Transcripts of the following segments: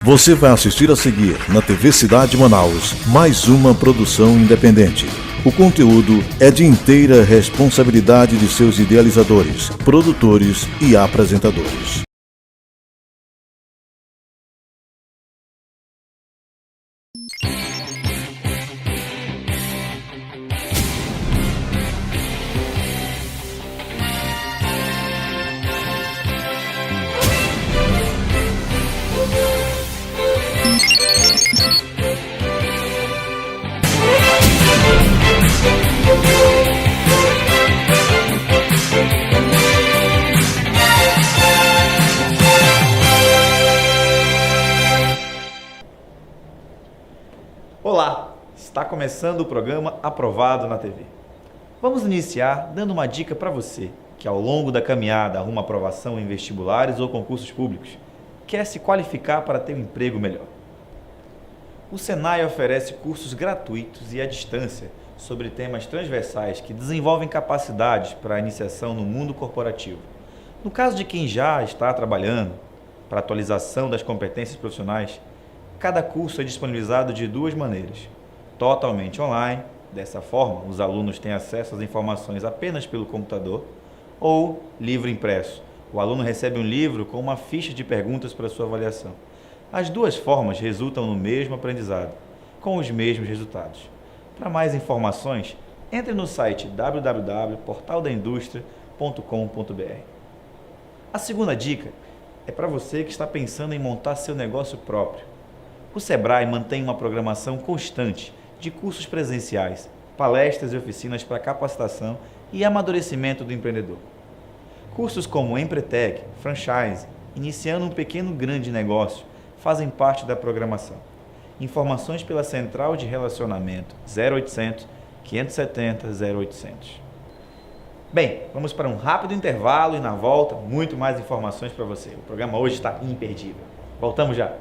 Você vai assistir a seguir, na TV Cidade Manaus, mais uma produção independente. O conteúdo é de inteira responsabilidade de seus idealizadores, produtores e apresentadores. Olá, está começando o programa Aprovado na TV. Vamos iniciar dando uma dica para você que ao longo da caminhada arruma aprovação em vestibulares ou concursos públicos, quer se qualificar para ter um emprego melhor. O Senai oferece cursos gratuitos e à distância sobre temas transversais que desenvolvem capacidades para a iniciação no mundo corporativo. No caso de quem já está trabalhando, para atualização das competências profissionais, cada curso é disponibilizado de duas maneiras: totalmente online, dessa forma os alunos têm acesso às informações apenas pelo computador, ou livro impresso. O aluno recebe um livro com uma ficha de perguntas para sua avaliação. As duas formas resultam no mesmo aprendizado, com os mesmos resultados. Para mais informações, entre no site www.portaldaindustria.com.br. A segunda dica é para você que está pensando em montar seu negócio próprio. O Sebrae mantém uma programação constante de cursos presenciais, palestras e oficinas para capacitação e amadurecimento do empreendedor. Cursos como Empretec, Franchise, Iniciando um Pequeno Grande Negócio fazem parte da programação. Informações pela Central de Relacionamento 0800 570 0800. Bem, vamos para um rápido intervalo e na volta muito mais informações para você. O programa hoje está imperdível. Voltamos já.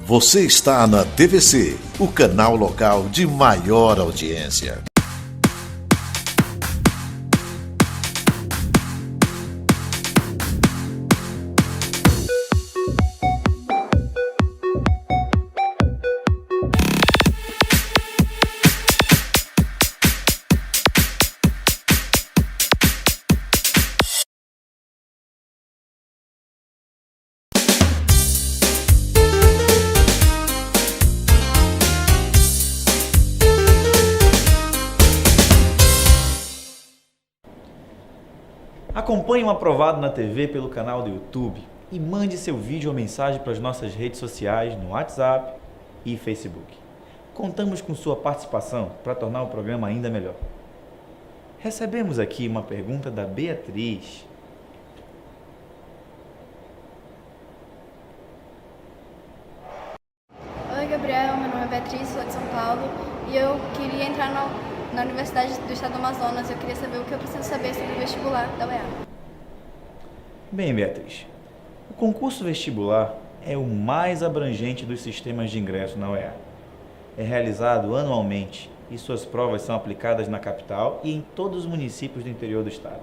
Você está na TVC, o canal local de maior audiência. Acompanhe o Aprovado na TV pelo canal do YouTube e mande seu vídeo ou mensagem para as nossas redes sociais no WhatsApp e Facebook. Contamos com sua participação para tornar o programa ainda melhor. Recebemos aqui uma pergunta da Beatriz. Oi, Gabriel, meu nome é Beatriz, sou de São Paulo e eu queria entrar na Universidade do Estado do Amazonas. Eu queria saber o que eu preciso saber sobre o vestibular da UEA. Bem, Beatriz, o concurso vestibular é o mais abrangente dos sistemas de ingresso na UEA. É realizado anualmente e suas provas são aplicadas na capital e em todos os municípios do interior do estado.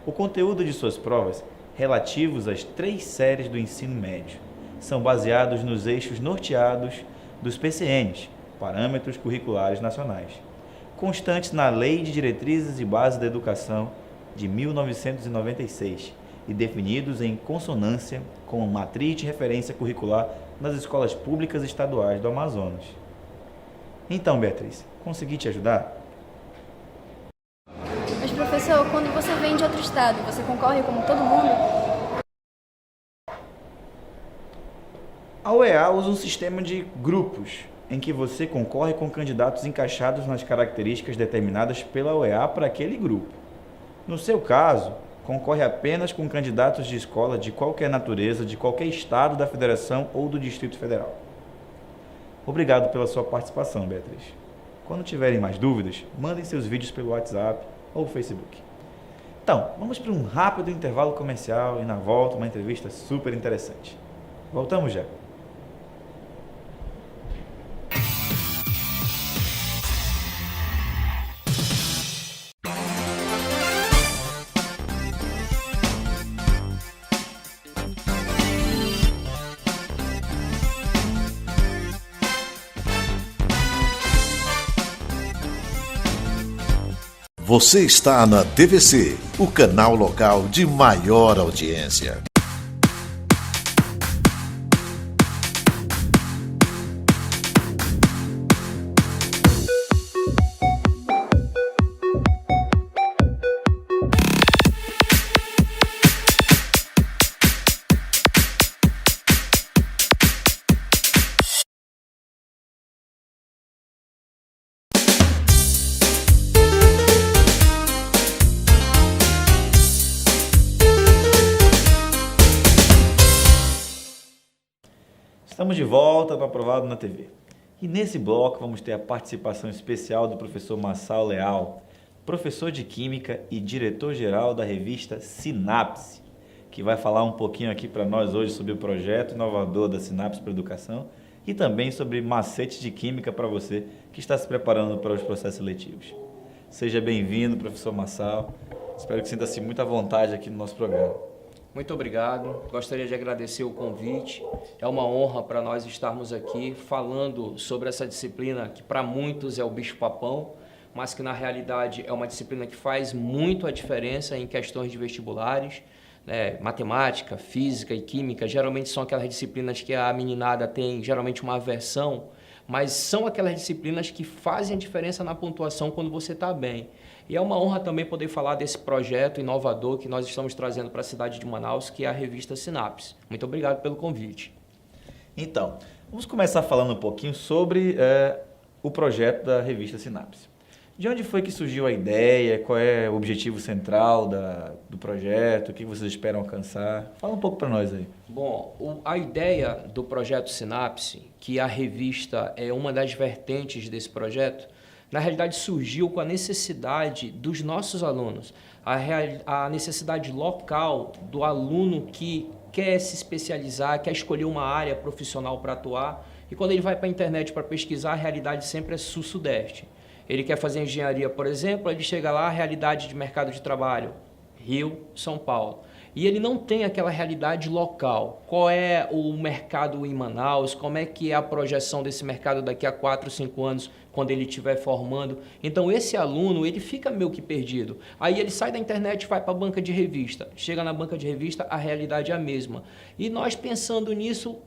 O conteúdo de suas provas, relativos às 3 séries do ensino médio, são baseados nos eixos norteados dos PCNs, Parâmetros Curriculares Nacionais, constantes na Lei de Diretrizes e Bases da Educação de 1996 e definidos em consonância com a matriz de referência curricular nas escolas públicas estaduais do Amazonas. Então, Beatriz, consegui te ajudar? Mas, professor, quando você vem de outro estado, você concorre como todo mundo? A UEA usa um sistema de grupos, em que você concorre com candidatos encaixados nas características determinadas pela UEA para aquele grupo. No seu caso, concorre apenas com candidatos de escola de qualquer natureza, de qualquer estado da federação ou do Distrito Federal. Obrigado pela sua participação, Beatriz. Quando tiverem mais dúvidas, mandem seus vídeos pelo WhatsApp ou Facebook. Então, vamos para um rápido intervalo comercial e na volta uma entrevista super interessante. Voltamos já. Você está na TVC, o canal local de maior audiência. Estamos de volta para Aprovado na TV. E nesse bloco vamos ter a participação especial do professor Massal Leal, professor de Química e diretor-geral da revista Sinapse, que vai falar um pouquinho aqui para nós hoje sobre o projeto inovador da Sinapse para a Educação e também sobre macetes de Química para você que está se preparando para os processos seletivos. Seja bem-vindo, professor Massal. Espero que sinta-se muito à vontade aqui no nosso programa. Muito obrigado. Gostaria de agradecer o convite. É uma honra para nós estarmos aqui falando sobre essa disciplina que para muitos é o bicho-papão, mas que na realidade é uma disciplina que faz muito a diferença em questões de vestibulares, né? Matemática, física e química geralmente são aquelas disciplinas que a meninada tem geralmente uma aversão, mas são aquelas disciplinas que fazem a diferença na pontuação quando você está bem. E é uma honra também poder falar desse projeto inovador que nós estamos trazendo para a cidade de Manaus, que é a revista Sinapse. Muito obrigado pelo convite. Então, vamos começar falando um pouquinho sobre o projeto da revista Sinapse. De onde foi que surgiu a ideia? Qual é o objetivo central do projeto? O que vocês esperam alcançar? Fala um pouco para nós aí. Bom, a ideia do projeto Sinapse, que a revista é uma das vertentes desse projeto, na realidade surgiu com a necessidade dos nossos alunos, a necessidade local do aluno que quer se especializar, quer escolher uma área profissional para atuar, e quando ele vai para a internet para pesquisar, a realidade sempre é sul-sudeste. Ele quer fazer engenharia, por exemplo, ele chega lá, a realidade de mercado de trabalho, Rio, São Paulo. E ele não tem aquela realidade local. Qual é o mercado em Manaus? Como é que é a projeção desse mercado daqui a 4, 5 anos, quando ele estiver formando? Então, esse aluno, ele fica meio que perdido. Aí ele sai da internet e vai para a banca de revista. Chega na banca de revista, a realidade é a mesma. E nós, pensando nisso,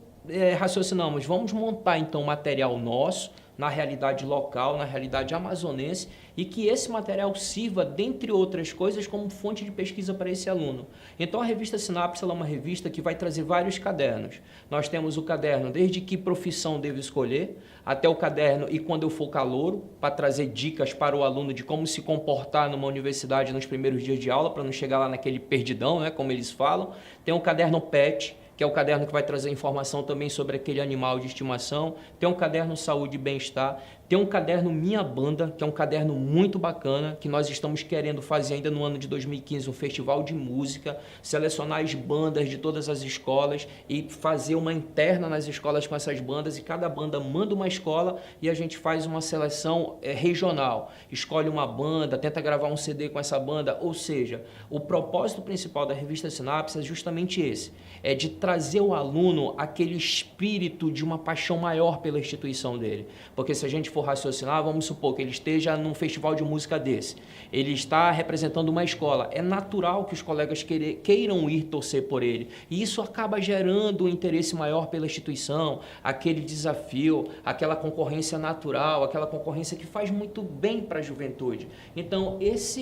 raciocinamos, vamos montar, então, material nosso, na realidade local, na realidade amazonense, e que esse material sirva, dentre outras coisas, como fonte de pesquisa para esse aluno. Então, a revista Sinapse é uma revista que vai trazer vários cadernos. Nós temos o caderno desde que profissão devo escolher, até o caderno e quando eu for calouro, para trazer dicas para o aluno de como se comportar numa universidade nos primeiros dias de aula, para não chegar lá naquele perdidão, né, como eles falam. Tem o caderno PET, que é o caderno que vai trazer informação também sobre aquele animal de estimação. Tem um caderno Saúde e Bem-Estar. Tem um caderno Minha Banda, que é um caderno muito bacana, que nós estamos querendo fazer ainda no ano de 2015 um festival de música, selecionar as bandas de todas as escolas e fazer uma interna nas escolas com essas bandas, e cada banda manda uma escola e a gente faz uma seleção regional. Escolhe uma banda, tenta gravar um CD com essa banda, ou seja, o propósito principal da revista Sinapse é justamente esse, é de trazer ao aluno aquele espírito de uma paixão maior pela instituição dele. Porque se a gente for raciocinar, vamos supor que ele esteja num festival de música desse, ele está representando uma escola, é natural que os colegas queiram ir torcer por ele, e isso acaba gerando um interesse maior pela instituição, aquele desafio, aquela concorrência natural, aquela concorrência que faz muito bem para a juventude. Então, isso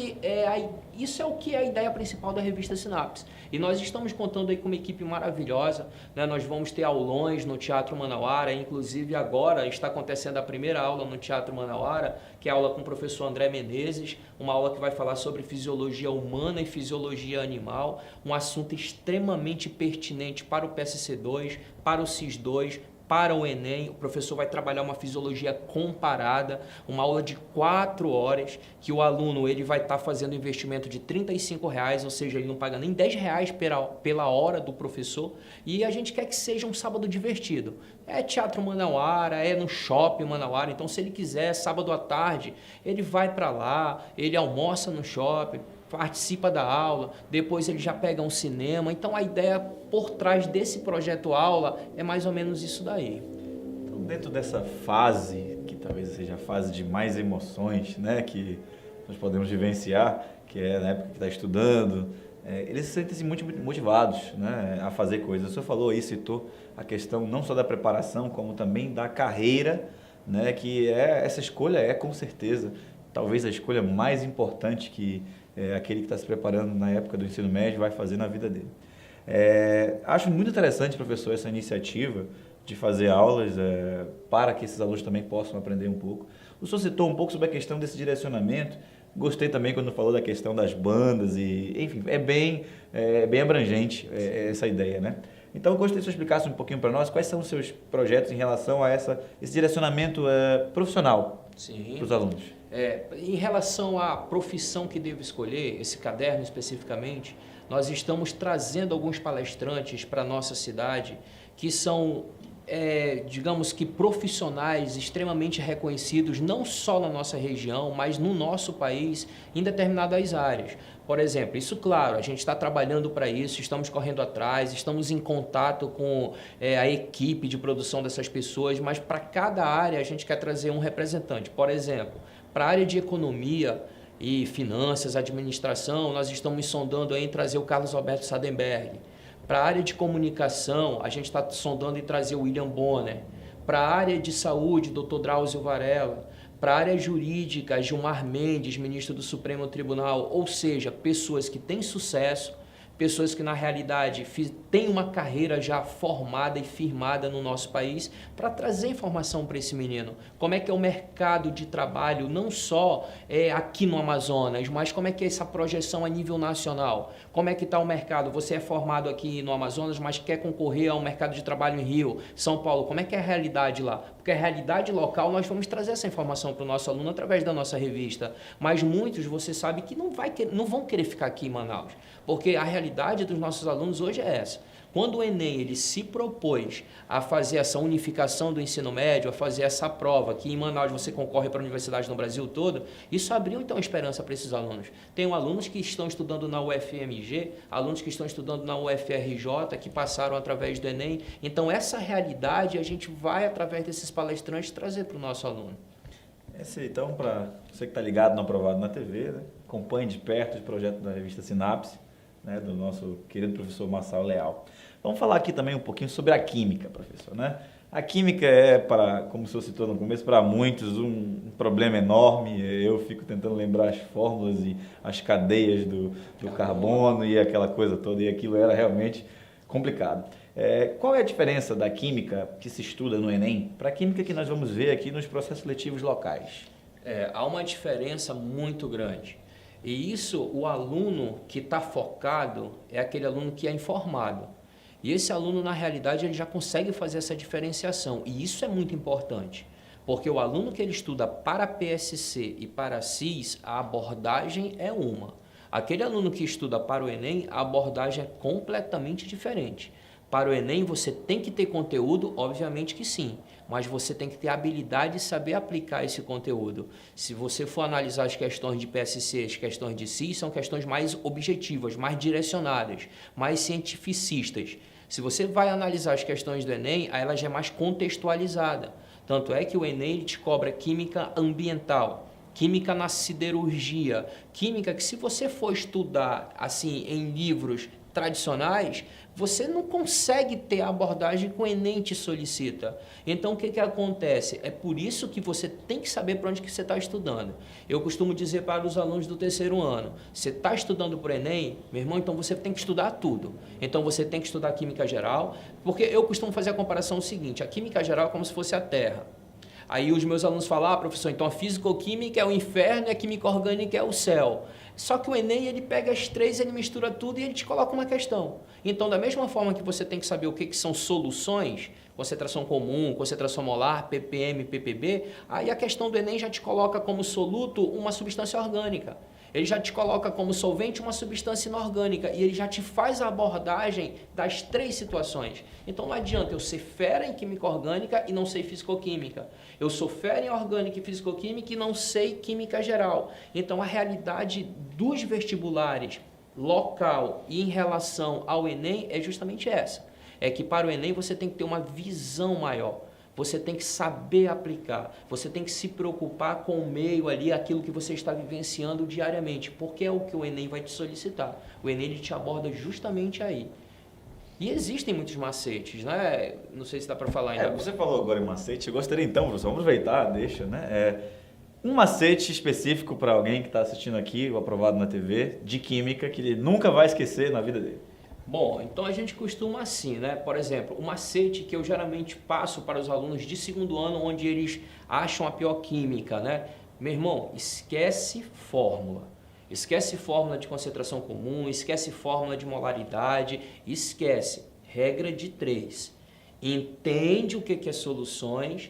é o que é a ideia principal da revista Sinapse. E nós estamos contando aí com uma equipe maravilhosa, né? Nós vamos ter aulões no Teatro Manauara, inclusive agora está acontecendo a primeira aula no Teatro Manauara, que é a aula com o professor André Menezes, uma aula que vai falar sobre fisiologia humana e fisiologia animal, um assunto extremamente pertinente para o PSC2, para o CIS2, para o Enem, o professor vai trabalhar uma fisiologia comparada, uma aula de 4 horas, que o aluno ele vai estar fazendo investimento de R$35, ou seja, ele não paga nem R$10 pela hora do professor, e a gente quer que seja um sábado divertido. É Teatro Manauara, é no Shopping Manauara, então se ele quiser, sábado à tarde, ele vai para lá, ele almoça no shopping, participa da aula, depois ele já pega um cinema. Então a ideia por trás desse projeto aula é mais ou menos isso daí. Então, dentro dessa fase, que talvez seja a fase de mais emoções, né, que nós podemos vivenciar, que é na época que está estudando, eles se sentem muito motivados, né, a fazer coisas. O senhor falou aí, citou a questão não só da preparação, como também da carreira, né, que essa escolha é com certeza talvez a escolha mais importante que aquele que está se preparando na época do ensino médio vai fazer na vida dele. Acho muito interessante, professor, essa iniciativa de fazer aulas para que esses alunos também possam aprender um pouco. O senhor citou um pouco sobre a questão desse direcionamento. Gostei também quando falou da questão das bandas e, enfim, é bem abrangente essa ideia, né? Então, eu gostaria que o senhor explicasse um pouquinho para nós quais são os seus projetos em relação a esse direcionamento profissional para os alunos. Em relação à profissão que devo escolher, esse caderno especificamente, nós estamos trazendo alguns palestrantes para a nossa cidade que são, digamos que, profissionais extremamente reconhecidos, não só na nossa região, mas no nosso país, em determinadas áreas. Por exemplo, isso, claro, a gente está trabalhando para isso, estamos correndo atrás, estamos em contato com a equipe de produção dessas pessoas, mas para cada área a gente quer trazer um representante. Por exemplo, para a área de economia e finanças, administração, nós estamos sondando em trazer o Carlos Alberto Sadenberg. Para a área de comunicação, a gente está sondando em trazer o William Bonner. Para a área de saúde, Dr. Drauzio Varela. Para a área jurídica, Gilmar Mendes, ministro do Supremo Tribunal, ou seja, pessoas que têm sucesso, pessoas que na realidade têm uma carreira já formada e firmada no nosso país, para trazer informação para esse menino. Como é que é o mercado de trabalho, não só aqui no Amazonas, mas como é que é essa projeção a nível nacional? Como é que está o mercado? Você é formado aqui no Amazonas, mas quer concorrer ao mercado de trabalho em Rio, São Paulo. Como é que é a realidade lá? Porque a realidade local, nós vamos trazer essa informação para o nosso aluno através da nossa revista. Mas muitos, você sabe, que não vão querer ficar aqui em Manaus, porque a realidade dos nossos alunos hoje é essa. Quando o Enem ele se propôs a fazer essa unificação do ensino médio, a fazer essa prova, que em Manaus você concorre para a universidade no Brasil todo, isso abriu então esperança para esses alunos. Tem alunos que estão estudando na UFMG, alunos que estão estudando na UFRJ, que passaram através do Enem. Então essa realidade a gente vai, através desses palestrantes, trazer para o nosso aluno. Então, para você que está ligado no Aprovado na TV, né, acompanhe de perto o projeto da revista Sinapse, né, do nosso querido professor Marçal Leal. Vamos falar aqui também um pouquinho sobre a química, professor, né? A química como o senhor citou no começo, para muitos um problema enorme. Eu fico tentando lembrar as fórmulas e as cadeias do carbono e aquela coisa toda, e aquilo era realmente complicado. Qual é a diferença da química que se estuda no Enem para a química que nós vamos ver aqui nos processos seletivos locais? Há uma diferença muito grande. E isso, o aluno que está focado é aquele aluno que é informado. E esse aluno, na realidade, ele já consegue fazer essa diferenciação. E isso é muito importante, porque o aluno que ele estuda para PSC e para CIS, a abordagem é uma. Aquele aluno que estuda para o Enem, a abordagem é completamente diferente. Para o Enem, você tem que ter conteúdo? Obviamente que sim, mas você tem que ter habilidade de saber aplicar esse conteúdo. Se você for analisar as questões de PSC, as questões de CIS, são questões mais objetivas, mais direcionadas, mais cientificistas. Se você vai analisar as questões do Enem, aí ela já é mais contextualizada. Tanto é que o Enem ele te cobra química ambiental, química na siderurgia, química que se você for estudar assim em livros tradicionais, você não consegue ter a abordagem que o Enem te solicita. Então, o que acontece? É por isso que você tem que saber para onde que você está estudando. Eu costumo dizer para os alunos do terceiro ano, você está estudando para o Enem, meu irmão, então você tem que estudar tudo. Então, você tem que estudar Química Geral, porque eu costumo fazer a comparação seguinte, a Química Geral é como se fosse a Terra. Aí os meus alunos falam, professor, então a físico-química é o inferno e a química orgânica é o céu. Só que o Enem, ele pega as três, ele mistura tudo e ele te coloca uma questão. Então, da mesma forma que você tem que saber o que são soluções, concentração comum, concentração molar, ppm, ppb, aí a questão do Enem já te coloca como soluto uma substância orgânica. Ele já te coloca como solvente uma substância inorgânica e ele já te faz a abordagem das 3 situações. Então não adianta eu ser fera em química orgânica e não sei fisicoquímica. Eu sou fera em orgânica e fisicoquímica e não sei química geral. Então a realidade dos vestibulares local e em relação ao Enem é justamente essa. É que para o Enem você tem que ter uma visão maior. Você tem que saber aplicar, você tem que se preocupar com o meio ali, aquilo que você está vivenciando diariamente, porque é o que o Enem vai te solicitar. O Enem ele te aborda justamente aí. E existem muitos macetes, né? Não sei se dá para falar ainda. Você falou agora em macete, eu gostaria então, professor, vamos aproveitar, deixa, né? Um macete específico para alguém que está assistindo aqui, o Aprovado na TV, de química, que ele nunca vai esquecer na vida dele. Bom, então a gente costuma assim, né? Por exemplo, o macete que eu geralmente passo para os alunos de 2º ano, onde eles acham a pior química, né? Meu irmão, esquece fórmula. Esquece fórmula de concentração comum, esquece fórmula de molaridade, esquece. Regra de 3. Entende o que é soluções,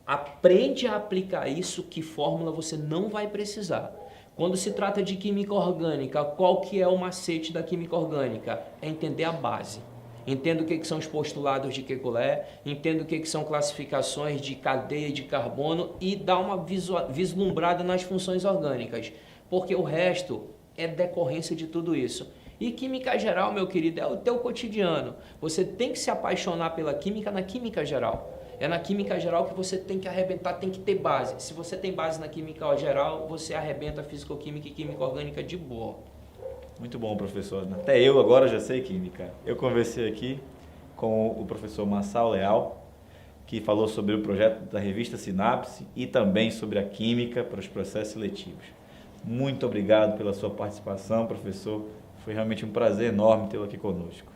aprende a aplicar isso, que fórmula você não vai precisar. Quando se trata de química orgânica, qual que é o macete da química orgânica? É entender a base. Entenda o que são os postulados de Kekulé, entenda o que são classificações de cadeia de carbono e dá uma vislumbrada nas funções orgânicas, porque o resto é decorrência de tudo isso. E química geral, meu querido, é o teu cotidiano. Você tem que se apaixonar pela química na química geral. É na química geral que você tem que arrebentar, tem que ter base. Se você tem base na química geral, você arrebenta fisicoquímica e química orgânica de boa. Muito bom, professor. Até eu agora já sei química. Eu conversei aqui com o professor Massal Leal, que falou sobre o projeto da revista Sinapse e também sobre a química para os processos seletivos. Muito obrigado pela sua participação, professor. Foi realmente um prazer enorme tê-lo aqui conosco.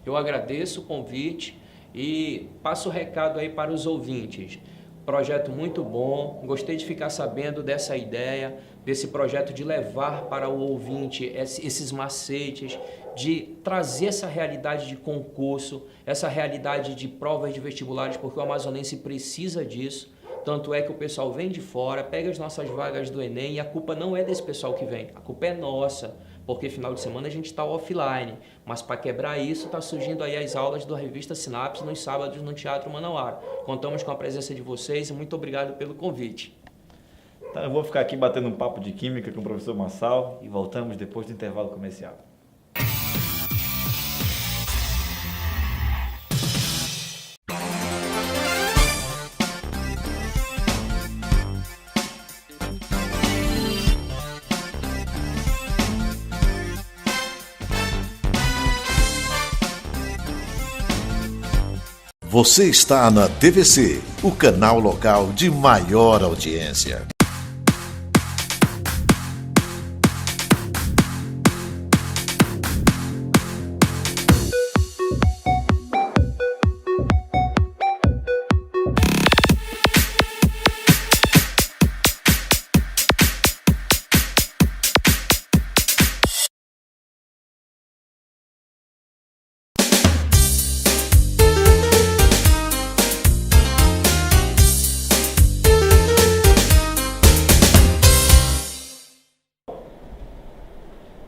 Eu agradeço o convite e passo o recado aí para os ouvintes. Projeto muito bom, gostei de ficar sabendo dessa ideia, desse projeto de levar para o ouvinte esses macetes, de trazer essa realidade de concurso, essa realidade de provas de vestibulares, porque o amazonense precisa disso. Tanto é que o pessoal vem de fora, pega as nossas vagas do Enem e a culpa não é desse pessoal que vem, a culpa é nossa. Porque final de semana a gente está offline, mas para quebrar isso está surgindo aí as aulas da revista Sinapse nos sábados no Teatro Manauara. Contamos com a presença de vocês e muito obrigado pelo convite. Então eu vou ficar aqui batendo um papo de química com o professor Massal e voltamos depois do intervalo comercial. Você está na TVC, o canal local de maior audiência.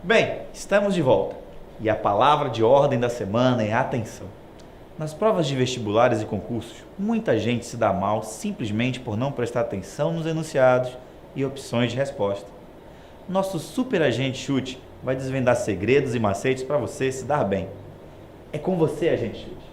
Bem, estamos de volta e a palavra de ordem da semana é atenção. Nas provas de vestibulares e concursos, muita gente se dá mal simplesmente por não prestar atenção nos enunciados e opções de resposta. Nosso super agente Chute vai desvendar segredos e macetes para você se dar bem. É com você, agente Chute.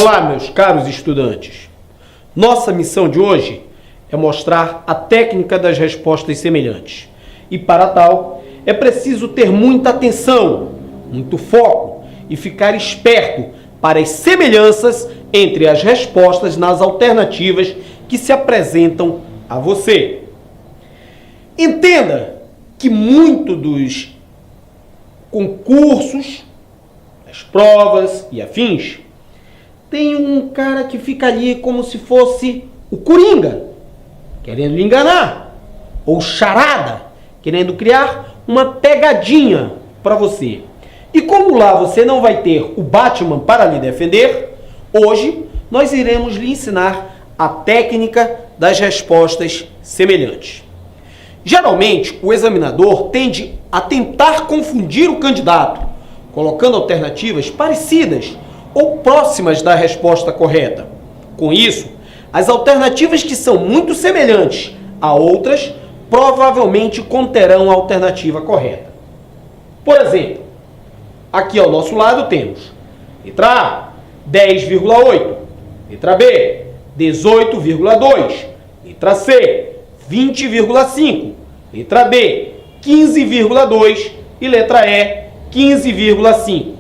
Olá, meus caros estudantes. Nossa missão de hoje é mostrar a técnica das respostas semelhantes. E para tal, é preciso ter muita atenção, muito foco e ficar esperto para as semelhanças entre as respostas nas alternativas que se apresentam a você. Entenda que muito dos concursos, as provas e afins, tem um cara que fica ali como se fosse o Coringa, querendo lhe enganar, ou charada, querendo criar uma pegadinha para você. E como lá você não vai ter o Batman para lhe defender, hoje nós iremos lhe ensinar a técnica das respostas semelhantes. Geralmente, o examinador tende a tentar confundir o candidato, colocando alternativas parecidas ou próximas da resposta correta. Com isso, as alternativas que são muito semelhantes a outras provavelmente conterão a alternativa correta. Por exemplo, aqui ao nosso lado temos letra A, 10,8, letra B, 18,2, letra C, 20,5, letra D, 15,2 e letra E, 15,5.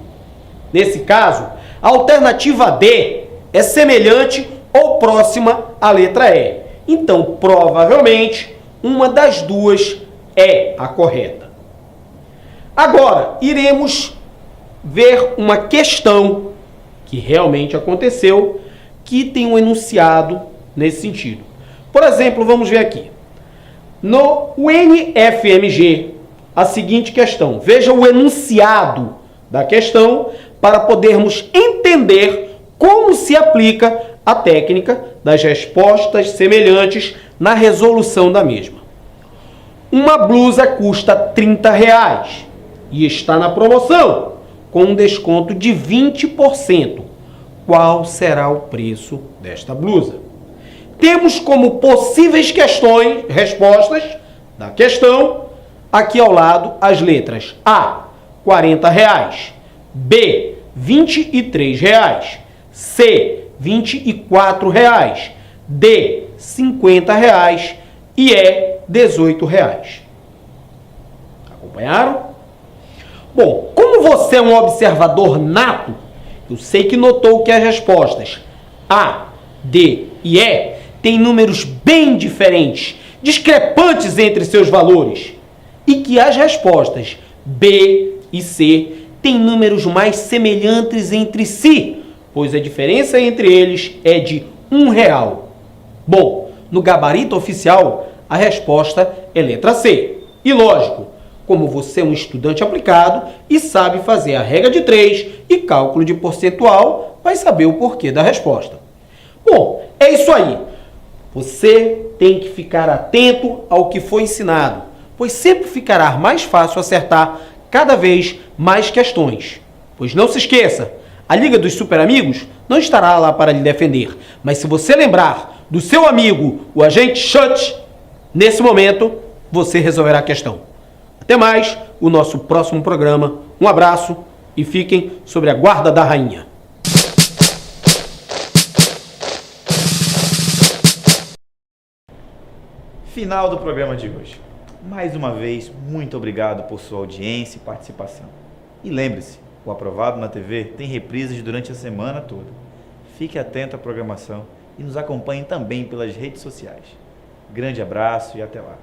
Nesse caso, a alternativa D é semelhante ou próxima à letra E. Então, provavelmente, uma das duas é a correta. Agora, iremos ver uma questão que realmente aconteceu, que tem um enunciado nesse sentido. Por exemplo, vamos ver aqui. No UNFMG, a seguinte questão. Veja o enunciado da questão para podermos entender como se aplica a técnica das respostas semelhantes na resolução da mesma. Uma blusa custa R$30 e está na promoção, com um desconto de 20%. Qual será o preço desta blusa? Temos como possíveis respostas da questão, aqui ao lado, as letras A, R$40, B, R$23, C, R$24, D, R$50 e E, R$18. Acompanharam? Bom, como você é um observador nato, eu sei que notou que as respostas A, D e E têm números bem diferentes, discrepantes entre seus valores, e que as respostas B e C têm números mais semelhantes entre si, pois a diferença entre eles é de R$1. Bom, no gabarito oficial, a resposta é letra C. E lógico, como você é um estudante aplicado e sabe fazer a regra de 3 e cálculo de percentual, vai saber o porquê da resposta. Bom, é isso aí. Você tem que ficar atento ao que foi ensinado, pois sempre ficará mais fácil acertar cada vez mais questões. Pois não se esqueça, a Liga dos Super Amigos não estará lá para lhe defender, mas se você lembrar do seu amigo, o agente Chut, nesse momento, você resolverá a questão. Até mais, o nosso próximo programa. Um abraço e fiquem sobre a guarda da rainha. Final do programa de hoje. Mais uma vez, muito obrigado por sua audiência e participação. E lembre-se, o Aprovado na TV tem reprises durante a semana toda. Fique atento à programação e nos acompanhe também pelas redes sociais. Grande abraço e até lá.